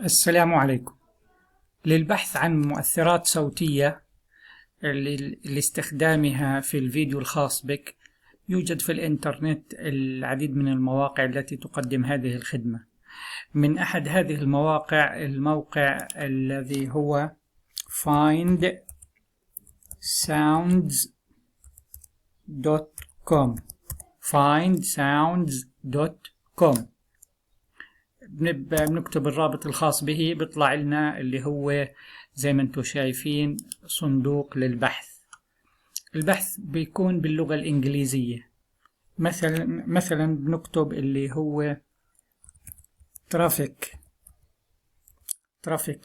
السلام عليكم. للبحث عن مؤثرات صوتية لاستخدامها في الفيديو الخاص بك، يوجد في الإنترنت العديد من المواقع التي تقدم هذه الخدمة. من أحد هذه المواقع الموقع الذي هو findsounds.com. بنكتب الرابط الخاص به، بيطلع لنا اللي هو زي ما انتم شايفين صندوق للبحث. البحث بيكون باللغة الإنجليزية. مثلا بنكتب اللي هو ترافيك،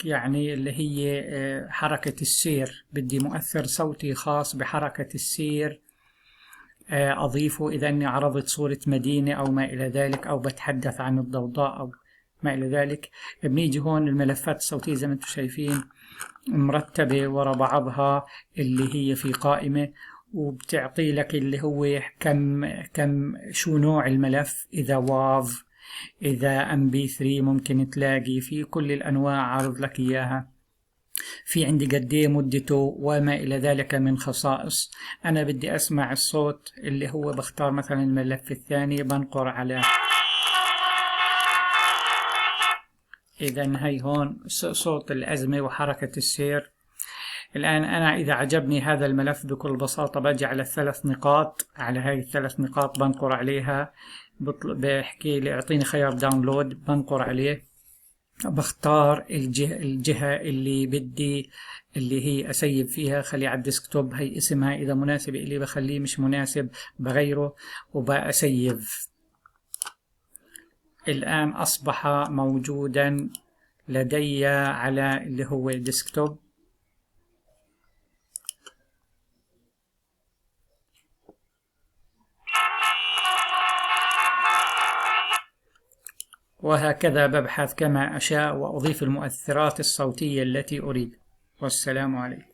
يعني اللي هي حركة السير. بدي مؤثر صوتي خاص بحركة السير أضيفه إذا أني عرضت صورة مدينة أو ما إلى ذلك، أو بتحدث عن الضوضاء أو ما إلى ذلك. بنيجي هون الملفات الصوتية زي ما انتم شايفين مرتبة ورا بعضها، اللي هي في قائمة، وبتعطي لك اللي هو كم شو نوع الملف، إذا واف، إذا MP3 ممكن تلاقي في كل الأنواع عرض لك إياها. في عندي قديه مدته وما إلى ذلك من خصائص. أنا بدي أسمع الصوت اللي هو بختار مثلا الملف الثاني، بنقر على، إذا هي هون صوت الأزمة وحركة السير. الآن أنا إذا عجبني هذا الملف بكل بساطة بجي على الثلاث نقاط، على هاي الثلاث نقاط بنقر عليها، بحكي لي اعطيني خيار داونلود، بنقر عليه، بختار الجهة اللي بدي اللي هي أسيب فيها، خليه على الديسكتوب، هي اسمها، إذا مناسب إلي بخليه، مش مناسب بغيره وبأسيف. الآن أصبح موجودا لدي على اللي هو ديسكتوب. وهكذا ببحث كما أشاء وأضيف المؤثرات الصوتية التي أريد. والسلام عليكم.